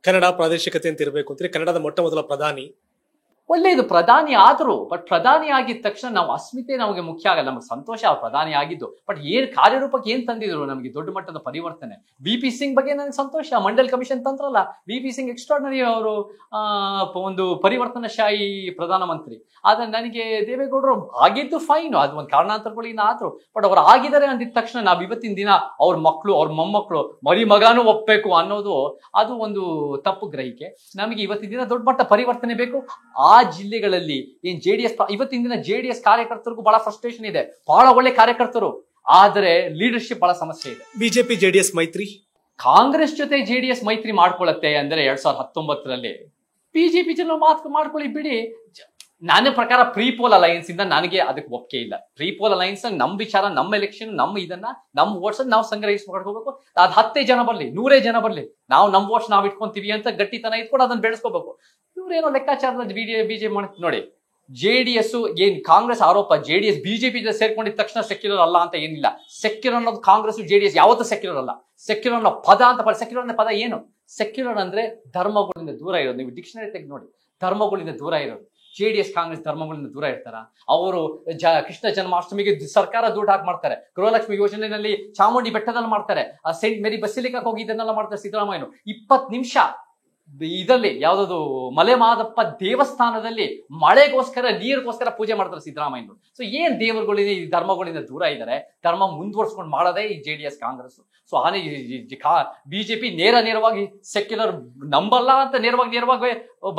ಕನ್ನಡ ಪ್ರಾದೇಶಿಕತೆ ಅಂತ ಇರಬೇಕು ಅಂದ್ರೆ ಕನ್ನಡದ ಮೊಟ್ಟ ಮೊದಲ ಪ್ರಧಾನಿ ಒಳ್ಳೇದು ಪ್ರಧಾನಿ ಆದ್ರು, ಬಟ್ ಪ್ರಧಾನಿ ಆಗಿದ ತಕ್ಷಣ ನಾವು ಅಸ್ಮಿತೆ ನಮಗೆ ಮುಖ್ಯ ಆಗಲ್ಲ. ನಮ್ಗೆ ಸಂತೋಷ ಅವ್ರು ಪ್ರಧಾನಿ ಆಗಿದ್ದು, ಬಟ್ ಏನ್ ಕಾರ್ಯರೂಪಕ್ಕೆ ಏನ್ ತಂದಿದ್ರು ನಮಗೆ ದೊಡ್ಡ ಮಟ್ಟದ ಪರಿವರ್ತನೆ. ಬಿ.ಪಿ. ಸಿಂಗ್ ಬಗ್ಗೆ ನನಗೆ ಸಂತೋಷ, ಮಂಡಲ್ ಕಮಿಷನ್ ತಂತ್ರಲ್ಲ, ಬಿ.ಪಿ. ಸಿಂಗ್ ಎಕ್ಸ್ಟ್ರಾರ್ಡನರಿ ಅವರು ಒಂದು ಪರಿವರ್ತನಶಾಹಿ ಪ್ರಧಾನಮಂತ್ರಿ. ಆದ್ರೆ ನನಗೆ ದೇವೇಗೌಡರು ಆಗಿದ್ದು ಫೈನ್, ಅದು ಒಂದು ಕಾರಣಾಂತರಗಳಿಂದ ಆದ್ರು, ಬಟ್ ಅವ್ರು ಆಗಿದ್ದಾರೆ ಅಂದಿದ ತಕ್ಷಣ ನಾವು ಇವತ್ತಿನ ದಿನ ಅವ್ರ ಮಕ್ಕಳು ಅವ್ರ ಮೊಮ್ಮಕ್ಕಳು ಮರಿ ಮಗನೂ ಒಪ್ಪಬೇಕು ಅನ್ನೋದು ಅದು ಒಂದು ತಪ್ಪು ಗ್ರಹಿಕೆ. ನಮಗೆ ಇವತ್ತಿನ ದಿನ ದೊಡ್ಡ ಮಟ್ಟ ಪರಿವರ್ತನೆ ಬೇಕು. ಆ ಜಿಲ್ಲೆಗಳಲ್ಲಿ ಏನ್ ಜೆಡಿಎಸ್ ಇವತ್ತಿನ ದಿನ ಜೆಡಿಎಸ್ ಕಾರ್ಯಕರ್ತರಿಗೂ ಬಹಳ ಫ್ರಸ್ಟ್ರೇಷನ್ ಇದೆ, ಬಹಳ ಒಳ್ಳೆ ಕಾರ್ಯಕರ್ತರು, ಆದ್ರೆ ಲೀಡರ್ಶಿಪ್ ಬಹಳ ಸಮಸ್ಯೆ ಇದೆ. ಬಿಜೆಪಿ ಜೆಡಿಎಸ್ ಮೈತ್ರಿ, ಕಾಂಗ್ರೆಸ್ ಜೊತೆ ಜೆಡಿಎಸ್ ಮೈತ್ರಿ ಮಾಡ್ಕೊಳ್ಳುತ್ತೆ ಅಂದ್ರೆ 2019 ಬಿಜೆಪಿ ಜನ ಮಾಡ್ಕೊಳ್ಳಿ ಬಿಡಿ. ನನ್ನ ಪ್ರಕಾರ ಪ್ರೀಪೋಲ್ ಅಲೈನ್ಸ್ ಇಂದ ನನಗೆ ಅದಕ್ಕೆ ಒಪ್ಪಿಗೆ ಇಲ್ಲ. ಪ್ರೀಪೋಲ್ ಅಲೈನ್ಸ್ ನಮ್ ವಿಚಾರ, ನಮ್ಮ ಎಲೆಕ್ಷನ್, ನಮ್ಮ ಇದನ್ನ ನಮ್ಮ ವೋಟ್ಸ್ ನಾವು ಸಂಗ್ರಹಿಸಿ ಮಾಡ್ಕೋಬೇಕು. ಅದ್ 10 ಜನ ಬರ್ಲಿ, 100 ಜನ ಬರ್ಲಿ, ನಾವು ನಮ್ ವೋಟ್ಸ್ ನಾವ್ ಇಟ್ಕೊಂತೀವಿ ಅಂತ ಗಟ್ಟಿತನ ಇಟ್ಕೊಂಡು ಅದನ್ನ ಬೆಳೆಸ್ಕೋಬೇಕು. ಇವ್ರೇನೋ ಲೆಕ್ಕಾಚಾರದ ಬಿಜೆಪಿ ಮಾಡಿ ನೋಡಿ. ಜೆಡಿಎಸ್ ಏನ್ ಕಾಂಗ್ರೆಸ್ ಆರೋಪ, ಜೆಡಿಎಸ್ ಬಿಜೆಪಿ ಸೇರ್ಕೊಂಡಿದ ತಕ್ಷಣ ಸೆಕ್ಯುಲರ್ ಅಲ್ಲ ಅಂತ ಏನಿಲ್ಲ. ಸೆಕ್ಯುಲರ್ ಅನ್ನೋದು ಕಾಂಗ್ರೆಸ್ ಜೆಡಿಎಸ್ ಯಾವತ್ತೂ ಸೆಕ್ಯುಲರ್ ಅಲ್ಲ. ಸೆಕ್ಯುಲರ್ ಅನ್ನೋ ಪದ ಅಂತ ಸೆಕ್ಯುಲರ್ ಅನ್ನೋ ಪದ ಏನು? ಸೆಕ್ಯುಲರ್ ಅಂದ್ರೆ ಧರ್ಮಗಳಿಂದ ದೂರ ಇರೋದು. ನೀವು ಡಿಕ್ಷನರಿ ತೆಗೆದು ನೋಡಿ, ಧರ್ಮಗಳಿಂದ ದೂರ ಇರೋದು. ಜೆಡಿಎಸ್ ಕಾಂಗ್ರೆಸ್ ಧರ್ಮಗಳಿಂದ ದೂರ ಇರ್ತಾರ? ಅವರು ಕೃಷ್ಣ ಜನ್ಮಾಷ್ಟಮಿಗೆ ಸರ್ಕಾರ ದುಡ್ಡು ಹಾಕಿ ಮಾಡ್ತಾರೆ. ಗೃಹಲಕ್ಷ್ಮಿ ಯೋಜನೆಯಲ್ಲಿ ಚಾಮುಂಡಿ ಬೆಟ್ಟದಲ್ಲಿ ಮಾಡ್ತಾರೆ. ಸೆಂಟ್ ಮೇರಿ ಬಸಿಲಿಕಾಕ್ ಹೋಗಿ ಇದನ್ನೆಲ್ಲ ಮಾಡ್ತಾರೆ ಸಿದ್ದರಾಮಯ್ಯನು. 20 ನಿಮಿಷ ಇದರಲ್ಲಿ ಯಾವ್ದದು ಮಲೆ ಮಾದಪ್ಪ ದೇವಸ್ಥಾನದಲ್ಲಿ ಮಳೆಗೋಸ್ಕರ ನೀರಿಗೋಸ್ಕರ ಪೂಜೆ ಮಾಡ್ತಾರೆ ಸಿದ್ದರಾಮಯ್ಯರು. ಸೊ ಏನ್ ದೇವರುಗಳಿಂದ ಈ ಧರ್ಮಗಳಿಂದ ದೂರ ಇದ್ದಾರೆ. ಧರ್ಮ ಮುಂದುವರ್ಸ್ಕೊಂಡು ಮಾಡೋದೇ ಈ ಜೆಡಿಎಸ್ ಕಾಂಗ್ರೆಸ್. ಸೊ ಬಿಜೆಪಿ ನೇರವಾಗಿ ಸೆಕ್ಯುಲರ್ ನಂಬಲ್ಲ ಅಂತ ನೇರವಾಗಿ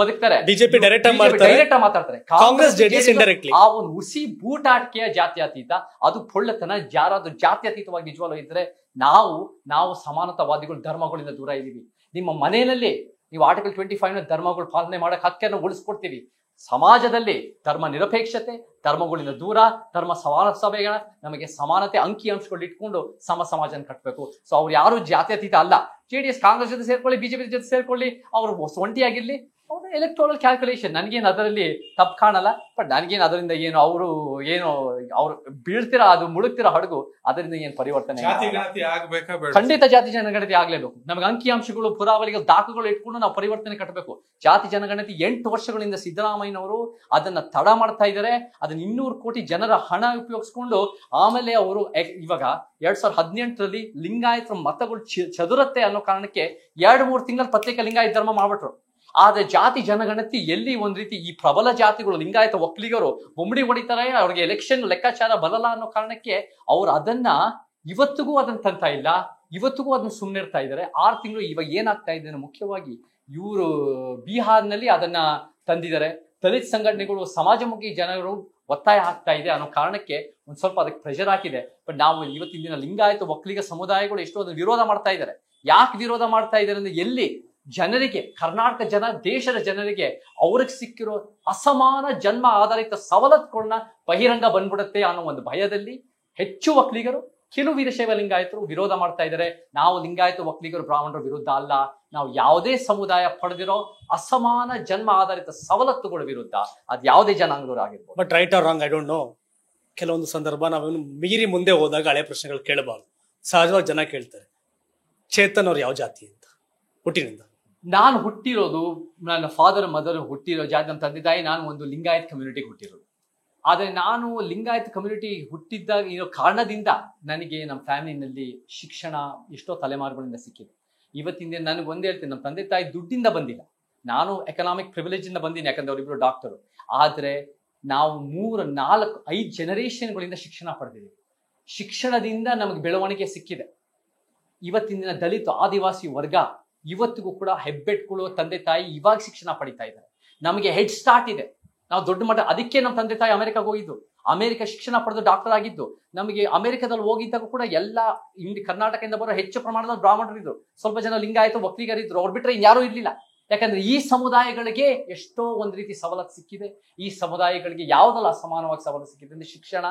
ಬದುಕ್ತಾರೆ. ಬಿಜೆಪಿ ಡೈರೆಕ್ಟ್ ಮಾತಾಡ್ತಾರೆ. ಕಾಂಗ್ರೆಸ್ ಜೆಡಿಎಸ್ ಇಂಡೈರೆಕ್ಟ್ಲಿ ಆ ಒಂದು ಹುಸಿ ಬೂಟಾಟಿಕೆಯ ಜಾತ್ಯತೀತ, ಅದು ಪೊಳ್ಳತನ. ಯಾರಾದ್ರೂ ಜಾತ್ಯತೀತವಾಗಿ ನಿಜವಾಗ್ಲೂ ಇದ್ರೆ ನಾವು ಸಮಾನತಾವಾದಿಗಳು ಧರ್ಮಗಳಿಂದ ದೂರ ಇದೀವಿ. ನಿಮ್ಮ ಮನೆಯಲ್ಲಿ ನೀವು ಆರ್ಟಿಕಲ್ 25 ಧರ್ಮಗಳು ಪಾಲನೆ ಮಾಡಕ್ ಹಕ್ಕನ್ನು ಉಳಿಸ್ಕೊಡ್ತೀವಿ. ಸಮಾಜದಲ್ಲಿ ಧರ್ಮ ನಿರಪೇಕ್ಷತೆ, ಧರ್ಮಗಳಿಂದ ದೂರ, ಧರ್ಮ ಸಭೆಗಳ ನಮಗೆ ಸಮಾನತೆ ಅಂಕಿ ಅಂಶಗಳು ಇಟ್ಕೊಂಡು ಸಮಾಜನ ಕಟ್ಟಬೇಕು. ಸೊ ಅವ್ರು ಯಾರು ಜಾತ್ಯತೀತ ಅಲ್ಲ. ಜೆಡಿಎಸ್ ಕಾಂಗ್ರೆಸ್ ಜೊತೆ ಸೇರ್ಕೊಳ್ಳಿ, ಬಿಜೆಪಿ ಜೊತೆ ಸೇರ್ಕೊಳ್ಳಿ, ಅವ್ರು ಒಂಟಿಯಾಗಿರ್ಲಿ. ಅವ್ರ ಎಲೆಕ್ಟೋರಲ್ ಕ್ಯಾಲ್ಕುಲೇಷನ್, ನನಗೇನು ಅದರಲ್ಲಿ ತಪ್ಪು ಕಾಣಲ್ಲ. ಬಟ್ ನನಗೇನು ಅದರಿಂದ ಅವ್ರು ಬೀಳ್ತಿರೋ ಅದು ಮುಳುಗ್ತಿರೋ ಹಡಗು, ಅದರಿಂದ ಏನು ಪರಿವರ್ತನೆ? ಖಂಡಿತ ಜಾತಿ ಜನಗಣತಿ ಆಗ್ಲೇಬೇಕು. ನಮಗೆ ಅಂಕಿ ಅಂಶಗಳು, ಪುರಾವಳಿಗಳು, ದಾಖಲೆಗಳು ಇಟ್ಕೊಂಡು ನಾವು ಪರಿವರ್ತನೆ ಕಟ್ಟಬೇಕು. ಜಾತಿ ಜನಗಣತಿ 8 ವರ್ಷಗಳಿಂದ ಸಿದ್ದರಾಮಯ್ಯನವರು ಅದನ್ನ ತಡ ಮಾಡ್ತಾ ಇದ್ದಾರೆ. ಅದನ್ನ 200 ಕೋಟಿ ಜನರ ಹಣ ಉಪಯೋಗಿಸ್ಕೊಂಡು ಆಮೇಲೆ ಅವರು ಇವಾಗ 2018 ಲಿಂಗಾಯತರ ಮತಗಳು ಚದುರತ್ತೆ ಅನ್ನೋ ಕಾರಣಕ್ಕೆ 2-3 ತಿಂಗಳ ಪತ್ರಿಕೆ ಲಿಂಗಾಯತ ಧರ್ಮ ಮಾಡ್ಬಿಟ್ರು. ಆದ್ರೆ ಜಾತಿ ಜನಗಣತಿ ಎಲ್ಲಿ ಒಂದ್ ರೀತಿ ಈ ಪ್ರಬಲ ಜಾತಿಗಳು ಲಿಂಗಾಯತ ಒಕ್ಕಲಿಗರು ಬೊಂಬಡಿ ಹೊಡಿತಾರೆ, ಅವ್ರಿಗೆ ಎಲೆಕ್ಷನ್ ಲೆಕ್ಕಾಚಾರ ಬರಲ್ಲ ಅನ್ನೋ ಕಾರಣಕ್ಕೆ ಅವ್ರು ಅದನ್ನ ಇವತ್ತಿಗೂ ಅದನ್ನ ತಂತಾ ಇಲ್ಲ. ಇವತ್ತಿಗೂ ಅದನ್ನ ಸುಮ್ಮನಿರ್ತಾ ಇದ್ದಾರೆ. 6 ತಿಂಗಳು ಇವಾಗ ಏನಾಗ್ತಾ ಇದೆ ಮುಖ್ಯವಾಗಿ ಇವರು ಬಿಹಾರ್ನಲ್ಲಿ ಅದನ್ನ ತಂದಿದ್ದಾರೆ. ದಲಿತ ಸಂಘಟನೆಗಳು, ಸಮಾಜಮುಖಿ ಜನರು ಒತ್ತಾಯ ಆಗ್ತಾ ಇದೆ ಅನ್ನೋ ಕಾರಣಕ್ಕೆ ಒಂದ್ ಸ್ವಲ್ಪ ಅದಕ್ಕೆ ಪ್ರೆಷರ್ ಹಾಕಿದೆ. ಬಟ್ ನಾವು ಇವತ್ತಿನ ದಿನ ಲಿಂಗಾಯತ ಒಕ್ಕಲಿಗ ಸಮುದಾಯಗಳು ಎಷ್ಟೋ ಅದನ್ನ ವಿರೋಧ ಮಾಡ್ತಾ ಇದ್ದಾರೆ. ಯಾಕೆ ವಿರೋಧ ಮಾಡ್ತಾ ಇದ್ದಾರೆ ಅಂದ್ರೆ, ಎಲ್ಲಿ ಜನರಿಗೆ, ಕರ್ನಾಟಕ ಜನ, ದೇಶದ ಜನರಿಗೆ ಅವ್ರಿಗೆ ಸಿಕ್ಕಿರೋ ಅಸಮಾನ ಜನ್ಮ ಆಧಾರಿತ ಸವಲತ್ತುಗಳನ್ನ ಬಹಿರಂಗ ಬಂದ್ಬಿಡುತ್ತೆ ಅನ್ನೋ ಒಂದು ಭಯದಲ್ಲಿ ಹೆಚ್ಚು ಒಕ್ಕಲಿಗರು, ಕೆಲವು ವೀರಶೈವ ಲಿಂಗಾಯತರು ವಿರೋಧ ಮಾಡ್ತಾ ಇದ್ದಾರೆ. ನಾವು ಲಿಂಗಾಯತ ಒಕ್ಕಲಿಗರು ಬ್ರಾಹ್ಮಣರ ವಿರುದ್ಧ ಅಲ್ಲ, ನಾವು ಯಾವುದೇ ಸಮುದಾಯ ಪಡೆದಿರೋ ಅಸಮಾನ ಜನ್ಮ ಆಧಾರಿತ ಸವಲತ್ತುಗಳ ವಿರುದ್ಧ, ಅದು ಯಾವುದೇ ಜನಾಂಗದವರು ಆಗಿರ್ಬೋದು. But right or wrong I don't know. ಕೆಲವೊಂದು ಸಂದರ್ಭ ನಾವೇನು ಮೀರಿ ಮುಂದೆ ಹೋದಾಗ ಹಳೆ ಪ್ರಶ್ನೆಗಳು ಕೇಳಬಾರ್ದು. ಸಹಜವಾಗಿ ಜನ ಕೇಳ್ತಾರೆ, ಚೇತನ್ ಅವ್ರು ಯಾವ ಜಾತಿ ಅಂತ ಹುಟ್ಟಿನಿಂದ? ನಾನು ಹುಟ್ಟಿರೋದು, ನನ್ನ ಫಾದರ್ ಮದರ್ ಹುಟ್ಟಿರೋ ಜಾತಿ, ನಮ್ಮ ತಂದೆ ತಾಯಿ, ನಾನು ಒಂದು ಲಿಂಗಾಯತ್ ಕಮ್ಯುನಿಟಿಗೆ ಹುಟ್ಟಿರೋದು. ಆದರೆ ನಾನು ಲಿಂಗಾಯತ್ ಕಮ್ಯುನಿಟಿ ಹುಟ್ಟಿದ್ದಾಗ ಇರೋ ಕಾರಣದಿಂದ ನನಗೆ ನಮ್ಮ ಫ್ಯಾಮಿಲಿನಲ್ಲಿ ಶಿಕ್ಷಣ ಎಷ್ಟೋ ತಲೆಮಾರುಗಳಿಂದ ಸಿಕ್ಕಿದೆ. ಇವತ್ತಿನ ದಿನ ನನಗೆ ಒಂದೇ ಹೇಳ್ತೀನಿ, ನಮ್ಮ ತಂದೆ ತಾಯಿ ದುಡ್ಡಿಂದ ಬಂದಿಲ್ಲ, ನಾನು ಎಕನಾಮಿಕ್ ಪ್ರಿವಿಲೇಜ್ ಇಂದ ಬಂದೀನಿ. ಯಾಕಂದ್ರೆ ಅವರಿಬ್ರು ಡಾಕ್ಟರು. ಆದರೆ ನಾವು 3, 4, 5 ಜನರೇಷನ್ಗಳಿಂದ ಶಿಕ್ಷಣ ಪಡೆದಿದ್ದೀವಿ. ಶಿಕ್ಷಣದಿಂದ ನಮಗೆ ಬೆಳವಣಿಗೆ ಸಿಕ್ಕಿದೆ. ಇವತ್ತಿನ ದಿನ ದಲಿತ ಆದಿವಾಸಿ ವರ್ಗ ಇವತ್ತಿಗೂ ಕೂಡ ಹೆಬ್ಬೆಟ್ಗಳು ತಂದೆ ತಾಯಿ ಇವಾಗ ಶಿಕ್ಷಣ ಪಡಿತಾ ಇದ್ದಾರೆ. ನಮಗೆ ಹೆಡ್ ಸ್ಟಾರ್ಟ್ ಇದೆ. ನಾವು ದೊಡ್ಡ ಮಟ್ಟ, ಅದಕ್ಕೆ ನಮ್ಮ ತಂದೆ ತಾಯಿ ಅಮೆರಿಕಾಗೆ ಹೋಗಿದ್ದು, ಅಮೆರಿಕ ಶಿಕ್ಷಣ ಪಡೆದು ಡಾಕ್ಟರ್ ಆಗಿದ್ದು. ನಮಗೆ ಅಮೆರಿಕದಲ್ಲಿ ಹೋಗಿದ್ದಾಗ ಕೂಡ ಎಲ್ಲ ಕರ್ನಾಟಕದಿಂದ ಬರೋ ಹೆಚ್ಚು ಪ್ರಮಾಣದ ಬ್ರಾಹ್ಮಣರಿದ್ರು, ಸ್ವಲ್ಪ ಜನ ಲಿಂಗಾಯತ ಒಕ್ಕಲಿಗರಿದ್ರು. ಅವ್ರು ಬಿಟ್ರೆ ಯಾರೂ ಇರ್ಲಿಲ್ಲ. ಯಾಕಂದ್ರೆ ಈ ಸಮುದಾಯಗಳಿಗೆ ಎಷ್ಟೋ ಒಂದ್ ರೀತಿ ಸವಲತ್ತು ಸಿಕ್ಕಿದೆ. ಈ ಸಮುದಾಯಗಳಿಗೆ ಯಾವ್ದಲ್ಲ ಅಸಮಾನವಾಗಿ ಸವಲತ್ತು ಸಿಕ್ಕಿದೆ ಅಂದ್ರೆ ಶಿಕ್ಷಣ.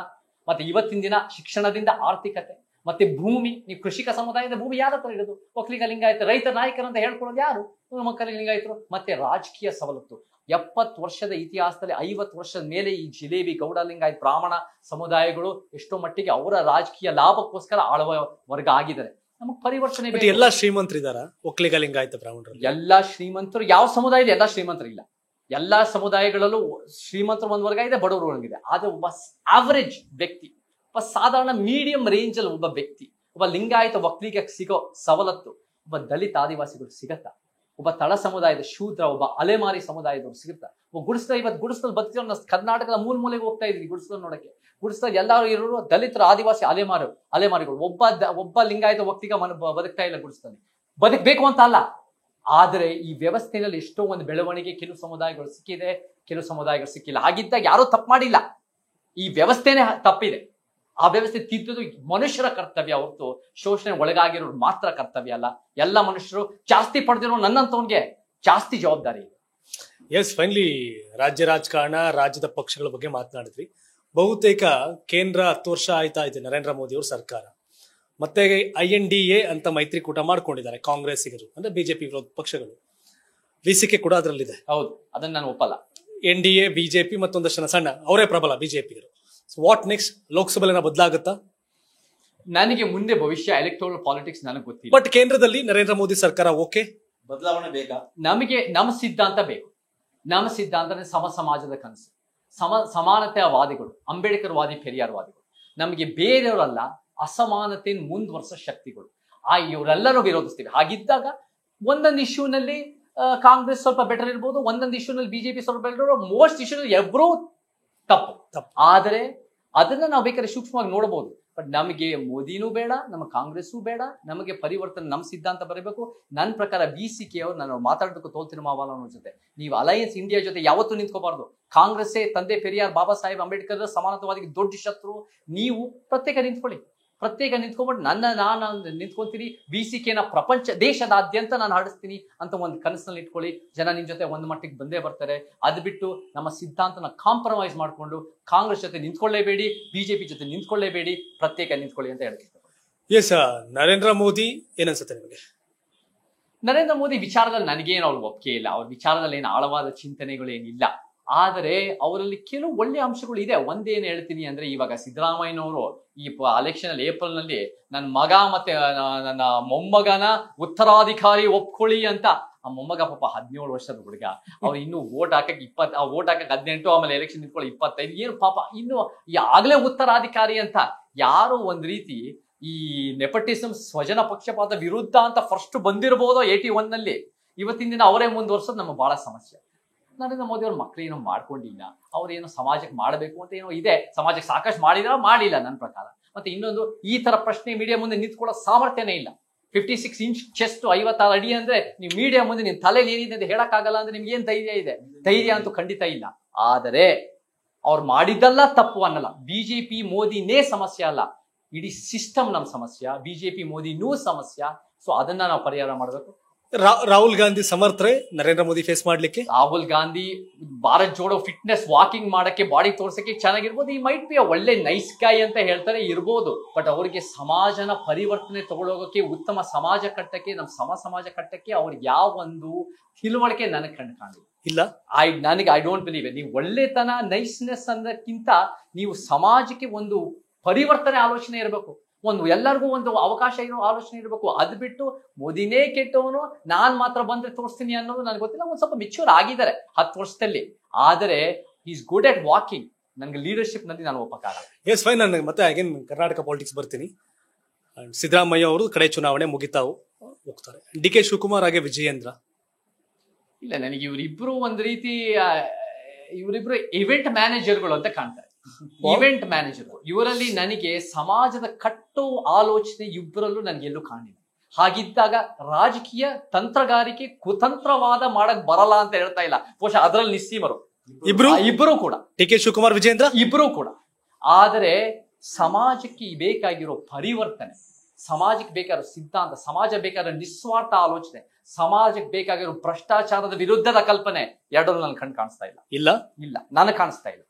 ಮತ್ತೆ ಇವತ್ತಿನ ದಿನ ಶಿಕ್ಷಣದಿಂದ ಆರ್ಥಿಕತೆ, ಮತ್ತೆ ಭೂಮಿ. ನೀವು ಕೃಷಿಕ ಸಮುದಾಯದ ಭೂಮಿ ಯಾರ ಹತ್ರ ಇರೋದು? ಒಕ್ಕಲಿಗ ಲಿಂಗಾಯತ ರೈತ ನಾಯಕರಂತ ಹೇಳ್ಕೊಳ್ಳೋದು ಯಾರು? ಮಕ್ಕಳಿಗೆ ಲಿಂಗಾಯತರು. ಮತ್ತೆ ರಾಜಕೀಯ ಸವಲತ್ತು. 70 ವರ್ಷದ ಇತಿಹಾಸದಲ್ಲಿ 50 ವರ್ಷದ ಮೇಲೆ ಈ ಜಿಲೇಬಿ, ಗೌಡ, ಲಿಂಗಾಯತ್, ಬ್ರಾಹ್ಮಣ ಸಮುದಾಯಗಳು ಎಷ್ಟೋ ಮಟ್ಟಿಗೆ ಅವರ ರಾಜಕೀಯ ಲಾಭಕ್ಕೋಸ್ಕರ ಆಳುವ ವರ್ಗ ಆಗಿದ್ದಾರೆ. ನಮಗ್ ಪರಿವರ್ತನೆ ಬಟ್ ಬೇಕು. ಎಲ್ಲಾ ಶ್ರೀಮಂತರಿದಾರ ಒಕ್ಕಲಿಗ ಲಿಂಗಾಯತ ಬ್ರಾಹ್ಮಣರು? ಎಲ್ಲಾ ಶ್ರೀಮಂತರು, ಯಾವ ಸಮುದಾಯದ ಎಲ್ಲಾ ಶ್ರೀಮಂತರಿಲ್ಲ. ಎಲ್ಲಾ ಸಮುದಾಯಗಳಲ್ಲೂ ಶ್ರೀಮಂತರು ಒಂದ್ ವರ್ಗ ಇದೆ, ಬಡವರು ಒಂದಿದೆ. ಆದ್ರೆ ಒಬ್ಬ ಆವರೇಜ್ ವ್ಯಕ್ತಿ, ಒಬ್ಬ ಸಾಧಾರಣ ಮೀಡಿಯಂ ರೇಂಜ್ ಅಲ್ಲಿ ಒಬ್ಬ ವ್ಯಕ್ತಿ, ಒಬ್ಬ ಲಿಂಗಾಯತ ಒಕ್ಕಲಿಗ ಸಿಗೋ ಸವಲತ್ತು ಒಬ್ಬ ದಲಿತ ಆದಿವಾಸಿಗಳು ಸಿಗತ್ತಾ? ಒಬ್ಬ ತಳ ಸಮುದಾಯದ ಶೂದ್ರ, ಒಬ್ಬ ಅಲೆಮಾರಿ ಸಮುದಾಯದವ್ರು ಸಿಗುತ್ತಾ? ಒಬ್ಬ ಗುಡಿಸ್ಲ, ಇವತ್ತು ಗುಡಿಸ್ಲಲ್ಲಿ ಬದುಕಿರೋ ಕರ್ನಾಟಕದ ಮೂಲೆಗೆ ಹೋಗ್ತಾ ಇದ್ವಿ ಗುಡಿಸ್ಲ ನೋಡಕ್ಕೆ. ಗುಡಿಸ್ಲಲ್ಲಿ ಎಲ್ಲರೂ ಇರೋರು ದಲಿತರು, ಆದಿವಾಸಿ, ಅಲೆಮಾರಿಗಳು. ಒಬ್ಬ ಲಿಂಗಾಯತ ಒಕ್ಕಲಿಗ ಬದುಕ್ತಾ ಇಲ್ಲ ಗುಡಿಸ್ಲಲ್ಲಿ. ಬದುಕಬೇಕು ಅಂತ ಅಲ್ಲ, ಆದರೆ ಈ ವ್ಯವಸ್ಥೆಯಲ್ಲಿ ಎಷ್ಟೋ ಒಂದು ಬೆಳವಣಿಗೆ ಕೆಲವು ಸಮುದಾಯಗಳು ಸಿಕ್ಕಿದೆ, ಕೆಲವು ಸಮುದಾಯಗಳು ಸಿಕ್ಕಿಲ್ಲ. ಹಾಗಿದ್ದಾಗ ಯಾರೂ ತಪ್ಪು ಮಾಡಿಲ್ಲ, ಈ ವ್ಯವಸ್ಥೆನೇ ತಪ್ಪಿದೆ. ಆ ವ್ಯವಸ್ಥೆ ತಿದ್ದುದು ಮನುಷ್ಯರ ಕರ್ತವ್ಯ ಹೊರತು ಶೋಷಣೆ ಒಳಗಾಗಿರೋರು ಮಾತ್ರ ಕರ್ತವ್ಯ ಅಲ್ಲ. ಎಲ್ಲ ಮನುಷ್ಯರು, ಜಾಸ್ತಿ ಪಡೆದಿರೋ ನನ್ನಂತವನ್ಗೆ ಜಾಸ್ತಿ ಜವಾಬ್ದಾರಿ ಇದೆ. ಎಸ್, ಫೈನಲಿ ರಾಜ್ಯ ರಾಜಕಾರಣ, ರಾಜ್ಯದ ಪಕ್ಷಗಳ ಬಗ್ಗೆ ಮಾತನಾಡಿದ್ವಿ. ಬಹುತೇಕ ಕೇಂದ್ರ 10 ವರ್ಷ ಆಯ್ತಾ ಇದೆ ನರೇಂದ್ರ ಮೋದಿ ಅವ್ರ ಸರ್ಕಾರ. ಮತ್ತೆ INDA ಅಂತ ಮೈತ್ರಿಕೂಟ ಮಾಡ್ಕೊಂಡಿದ್ದಾರೆ ಕಾಂಗ್ರೆಸ್ಸಿಗರು, ಅಂದ್ರೆ ಬಿಜೆಪಿ ವಿರೋಧ ಪಕ್ಷಗಳು. VCK ಕೂಡ ಅದರಲ್ಲಿದೆ. ಹೌದು, ಅದನ್ನ ನಾನು ಒಪ್ಪಲ್ಲ. NDA, ಬಿಜೆಪಿ ಮತ್ತೊಂದಷ್ಟು ಸಣ್ಣ ಅವರೇ ಪ್ರಬಲ ಬಿಜೆಪಿಗರು. What next? ಲೋಕಸಭೆನ ಬದಲಾಗುತ್ತಾ? ನನಗೆ ಮುಂದೆ ಭವಿಷ್ಯ ಎಲೆಕ್ಟೋರಲ್ ಪಾಲಿಟಿಕ್ಸ್ ನನಗೆ ಗೊತ್ತಿಲ್ಲ. ಬಟ್ ಕೇಂದ್ರದಲ್ಲಿ ನರೇಂದ್ರ ಮೋದಿ ಸರ್ಕಾರ ಓಕೆ, ಬದಲಾವಣೆ ಬೇಕಾ? ನಮಗೆ ನಮ್ಮ ಸಿದ್ಧಾಂತ ಬೇಕು. ನಮ್ಮ ಸಿದ್ಧಾಂತನೇ ಸಮಾಜದ ಕನಸು, ಸಮಾನತೆಯ ವಾದಿಗಳು, ಅಂಬೇಡ್ಕರ್ ವಾದಿ, ಪೆರಿಯಾರ್ ವಾದಿಗಳು. ನಮಗೆ ಬೇರೆಯವರಲ್ಲ, ಅಸಮಾನತೆಯನ್ನು ಮುಂದುವರಿಸೋ ಶಕ್ತಿಗಳು. ಇವರೆಲ್ಲರೂ ವಿರೋಧಿಸ್ತೀವಿ. ಹಾಗಿದ್ದಾಗ ಒಂದೊಂದು ಇಶ್ಯೂನಲ್ಲಿ ಕಾಂಗ್ರೆಸ್ ಸ್ವಲ್ಪ ಬೆಟರ್ ಇರ್ಬೋದು, ಒಂದೊಂದು ಇಶ್ಯೂನಲ್ಲಿ ಬಿಜೆಪಿ ಸ್ವಲ್ಪ ಬೆಟರ್, ಮೋಸ್ಟ್ ಇಶ್ಯೂನಲ್ಲಿ ಎಬ್ರೂ ತಪ್ಪು. ಆದರೆ ಅದನ್ನ ನಾವು ಬೇಕಾದ್ರೆ ಸೂಕ್ಷ್ಮವಾಗಿ ನೋಡಬಹುದು. ಬಟ್ ನಮಗೆ ಮೋದಿನೂ ಬೇಡ, ನಮ್ಮ ಕಾಂಗ್ರೆಸ್ಸೂ ಬೇಡ. ನಮಗೆ ಪರಿವರ್ತನೆ, ನಮ್ಮ ಸಿದ್ಧಾಂತ ಬರಬೇಕು. ನನ್ನ ಪ್ರಕಾರ VCK ಅವರು, ನಾನು ಮಾತಾಡೋದಕ್ಕೂ ತೋಲ್ತೀನಿ ಮಾವಾಲ ಅನ್ನೋ ಜೊತೆ, ನೀವು ಅಲಯನ್ಸ್ ಇಂಡಿಯಾ ಜೊತೆ ಯಾವತ್ತೂ ನಿಂತ್ಕೋಬಾರ್ದು. ಕಾಂಗ್ರೆಸ್ಸೇ ತಂದೆ ಪೆರಿಯಾರ್, ಬಾಬಾ ಸಾಹೇಬ್ ಅಂಬೇಡ್ಕರ್ ಸಮಾನತಾವಾದಿಗೆ ದೊಡ್ಡ ಶತ್ರು. ನೀವು ಪ್ರತ್ಯೇಕ ನಿಂತ್ಕೊಳ್ಳಿ, ಪ್ರತ್ಯೇಕ ನಿಂತ್ಕೊಂಡ್ಬಿಟ್ಟು ನಾನು ನಿಂತ್ಕೊಂತೀನಿ. VCKನ ದೇಶದಾದ್ಯಂತ ನಾನು ಹರಡಿಸ್ತೀನಿ ಅಂತ ಒಂದು ಕನಸಿನಲ್ಲಿ ಇಟ್ಕೊಳ್ಳಿ. ಜನ ನಿಮ್ ಜೊತೆ ಒಂದು ಮಟ್ಟಿಗೆ ಬಂದೇ ಬರ್ತಾರೆ. ಅದು ಬಿಟ್ಟು ನಮ್ಮ ಸಿದ್ಧಾಂತನ ಕಾಂಪ್ರಮೈಸ್ ಮಾಡಿಕೊಂಡು ಕಾಂಗ್ರೆಸ್ ಜೊತೆ ನಿಂತ್ಕೊಳ್ಳೇಬೇಡಿ, ಬಿಜೆಪಿ ಜೊತೆ ನಿಂತ್ಕೊಳ್ಳೇಬೇಡಿ, ಪ್ರತ್ಯೇಕ ನಿಂತ್ಕೊಳ್ಳಿ ಅಂತ ಹೇಳಕ್ಕೆ ಇಷ್ಟಪಡ್ತೀನಿ. ಎಸ್, ನರೇಂದ್ರ ಮೋದಿ ಏನನ್ಸುತ್ತೆ ನಿಮಗೆ? ನರೇಂದ್ರ ಮೋದಿ ವಿಚಾರದಲ್ಲಿ ನನಗೇನು ಅವ್ರ ಒಪ್ಪಿಗೆ ಇಲ್ಲ. ಅವ್ರ ವಿಚಾರದಲ್ಲಿ ಏನು ಆಳವಾದ ಚಿಂತನೆಗಳೇನಿಲ್ಲ. ಆದರೆ ಅವರಲ್ಲಿ ಕೆಲವು ಒಳ್ಳೆ ಅಂಶಗಳು ಇದೆ. ಒಂದೇನು ಹೇಳ್ತೀನಿ ಅಂದ್ರೆ, ಇವಾಗ ಸಿದ್ದರಾಮಯ್ಯನವರು ಈ ಎಲೆಕ್ಷನ್ ಅಲ್ಲಿ ಏಪ್ರಿಲ್ ನಲ್ಲಿ ನನ್ನ ಮಗ ಮತ್ತೆ ನನ್ನ ಮೊಮ್ಮಗನ ಉತ್ತರಾಧಿಕಾರಿ ಒಪ್ಕೊಳ್ಳಿ ಅಂತ, ಆ ಮೊಮ್ಮಗ ಪಾಪ 17 ವರ್ಷದ ಹುಡುಗ, ಅವ್ರು ಇನ್ನು ವೋಟ್ ಹಾಕಕ್ಕೆ 18, ಆಮೇಲೆ ಎಲೆಕ್ಷನ್ ನಿಂತ್ಕೊಳ್ಳಿ 25. ಏನು ಪಾಪ ಇನ್ನು ಆಗ್ಲೇ ಉತ್ತರಾಧಿಕಾರಿ ಅಂತ. ಯಾರೋ ಒಂದ್ ರೀತಿ ಈ ನೆಪಟಿಸಮ್, ಸ್ವಜನ ಪಕ್ಷಪಾತ ವಿರುದ್ಧ ಅಂತ ಫಸ್ಟ್ ಬಂದಿರಬಹುದೋ 81 ನಲ್ಲಿ, ಇವತ್ತಿನ ದಿನ ಅವರೇ ಮುಂದುವರ್ಸೋದು ನಮ್ಗೆ ಬಹಳ ಸಮಸ್ಯೆ. ನರೇಂದ್ರ ಮೋದಿ ಅವ್ರ ಮಕ್ಕಳೇನೋ ಮಾಡ್ಕೊಂಡಿಲ್ಲ, ಅವ್ರೇನೋ ಸಮಾಜಕ್ಕೆ ಮಾಡಬೇಕು ಅಂತ ಏನೋ ಇದೆ. ಸಮಾಜಕ್ಕೆ ಸಾಕಷ್ಟು ಮಾಡಿಲ್ಲ ನನ್ನ ಪ್ರಕಾರ. ಮತ್ತೆ ಇನ್ನೊಂದು, ಈ ತರ ಪ್ರಶ್ನೆ ಮೀಡಿಯಾ ಮುಂದೆ ನಿಂತ್ಕೊಳ್ಳೋ ಸಾಮರ್ಥ್ಯನೇ ಇಲ್ಲ. 56 ಇಂಚ್ ಚೆಸ್ಟ್, 56 ಅಡಿ ಅಂದ್ರೆ ನೀವು ಮೀಡಿಯಾ ಮುಂದೆ ನಿಮ್ ತಲೆಯಲ್ಲಿ ಏನಿದೆ ಅಂತ ಹೇಳಕ್ಕಾಗಲ್ಲ ಅಂದ್ರೆ ನಿಮ್ಗೆ ಏನ್ ಧೈರ್ಯ ಇದೆ? ಧೈರ್ಯ ಅಂತೂ ಖಂಡಿತ ಇಲ್ಲ. ಆದರೆ ಅವ್ರು ಮಾಡಿದ್ದಲ್ಲ ತಪ್ಪು ಅನ್ನಲ್ಲ. ಬಿಜೆಪಿ ಮೋದಿನೇ ಸಮಸ್ಯೆ ಅಲ್ಲ, ಇಡೀ ಸಿಸ್ಟಮ್ ನಮ್ ಸಮಸ್ಯೆ. ಬಿಜೆಪಿ ಮೋದಿನೂ ಸಮಸ್ಯೆ. ಸೊ ಅದನ್ನ ನಾವು ಪರಿಹಾರ ಮಾಡಬೇಕು. ರಾಹುಲ್ ಗಾಂಧಿ ಸಮರ್ಥರೆ ನರೇಂದ್ರ ಮೋದಿ ಫೇಸ್ ಮಾಡ್ಲಿಕ್ಕೆ? ರಾಹುಲ್ ಗಾಂಧಿ ಭಾರತ್ ಜೋಡೋ ಫಿಟ್ನೆಸ್ ವಾಕಿಂಗ್ ಮಾಡಕ್ಕೆ, ಬಾಡಿ ತೋರ್ಸಕ್ಕೆ ಚೆನ್ನಾಗಿರ್ಬೋದು. ಈ ಮೈಟ್ ಬಿ ಒಳ್ಳೆ ನೈಸ್ ಗಾಯ್ ಅಂತ ಹೇಳ್ತಾರೆ, ಇರ್ಬೋದು. ಬಟ್ ಅವರಿಗೆ ಸಮಾಜನ ಪರಿವರ್ತನೆ ತಗೊಳ್ಳೋಕೆ, ಉತ್ತಮ ಸಮಾಜ ಕಟ್ಟಕ್ಕೆ, ನಮ್ಮ ಸಮಾಜ ಕಟ್ಟಕ್ಕೆ ಅವ್ರಿಗೆ ಯಾವ ಒಂದು ತಿಳುವಳಿಕೆ ನನಗೆ ಕಾಣಿಲ್ಲ. ಇಲ್ಲ, ಐ ಡೋಂಟ್ ಬಿಲೀವ್. ನೀವು ಒಳ್ಳೆತನ, ನೈಸ್ನೆಸ್ ಅನ್ನೋಕ್ಕಿಂತ ನೀವು ಸಮಾಜಕ್ಕೆ ಒಂದು ಪರಿವರ್ತನೆ ಆಲೋಚನೆ ಇರಬೇಕು. ಎಲ್ಲರಿಗೂ ಒಂದು ಅವಕಾಶ ಇರೋ ಆಲೋಚನೆ ಇರಬೇಕು. ಅದು ಬಿಟ್ಟು ಮೋದಿನೇ ಕೆಟ್ಟವನು, ನಾನ್ ಮಾತ್ರ ಬಂದ್ರೆ ತೋರಿಸ್ತೀನಿ ಅನ್ನೋದು ನನಗೆ ಗೊತ್ತಿಲ್ಲ. ಒಂದ್ ಸ್ವಲ್ಪ ಮೆಚ್ಯೂರ್ ಆಗಿದ್ದಾರೆ 10 ವರ್ಷದಲ್ಲಿ. ಆದರೆ ಈಸ್ ಗುಡ್ ಅಟ್ ವಾಕಿಂಗ್. ನನಗೆ ಲೀಡರ್ಶಿಪ್ ನಲ್ಲಿ ನಾನು ಒಪ್ಪಕ್ಕಾಗಲ್ಲ. S, fine. ನಾನು ಮತ್ತೆ ಅಗೇನ್ ಕರ್ನಾಟಕ ಪಾಲಿಟಿಕ್ಸ್ ಬರ್ತೀನಿ. ಸಿದ್ದರಾಮಯ್ಯ ಅವರು ಕಡೆ ಚುನಾವಣೆ ಮುಗಿತಾವು ಹೋಗ್ತಾರೆ. DK ಶಿವಕುಮಾರ್ ಹಾಗೆ ವಿಜಯೇಂದ್ರ. ಇಲ್ಲ, ನನಗೆ ಇವರಿಬ್ರು ಒಂದ್ ರೀತಿ ಇವರಿಬ್ರು ಇವೆಂಟ್ ಮ್ಯಾನೇಜರ್ಗಳು ಅಂತ ಕಾಣ್ತಾರೆ. ಇವೆಂಟ್ ಮ್ಯಾನೇಜರ್ ಇವರಲ್ಲಿ ನನಗೆ ಸಮಾಜದ ಕಟ್ಟೋ ಆಲೋಚನೆ ಇಬ್ಬರಲ್ಲೂ ನನಗೆ ಎಲ್ಲೂ ಕಾಣಿಲ್ಲ. ಹಾಗಿದ್ದಾಗ ರಾಜಕೀಯ ತಂತ್ರಗಾರಿಕೆ, ಕುತಂತ್ರವಾದ ಮಾಡಕ್ ಬರಲ್ಲ ಅಂತ ಹೇಳ್ತಾ ಇಲ್ಲ. ಬಹುಶಃ ಅದರಲ್ಲಿ ನಿಸ್ಸೀಮರು ಇಬ್ಬರು ಕೂಡ, DK ಶಿವಕುಮಾರ್, ವಿಜಯೇಂದ್ರ ಇಬ್ಬರು ಕೂಡ. ಆದರೆ ಸಮಾಜಕ್ಕೆ ಬೇಕಾಗಿರೋ ಪರಿವರ್ತನೆ, ಸಮಾಜಕ್ಕೆ ಬೇಕಾಗಿರೋ ಸಿದ್ಧಾಂತ, ಸಮಾಜ ಬೇಕಾಗಿರೋ ನಿಸ್ವಾರ್ಥ ಆಲೋಚನೆ, ಸಮಾಜಕ್ಕೆ ಬೇಕಾಗಿರೋ ಭ್ರಷ್ಟಾಚಾರದ ವಿರುದ್ಧದ ಕಲ್ಪನೆ, ಎರಡನ್ನೂ ನನ್ ಕಣ್ ಕಾಣಿಸ್ತಾ ಇಲ್ಲ. ಇಲ್ಲ ನನಗೆ ಕಾಣಿಸ್ತಾ ಇಲ್ಲ.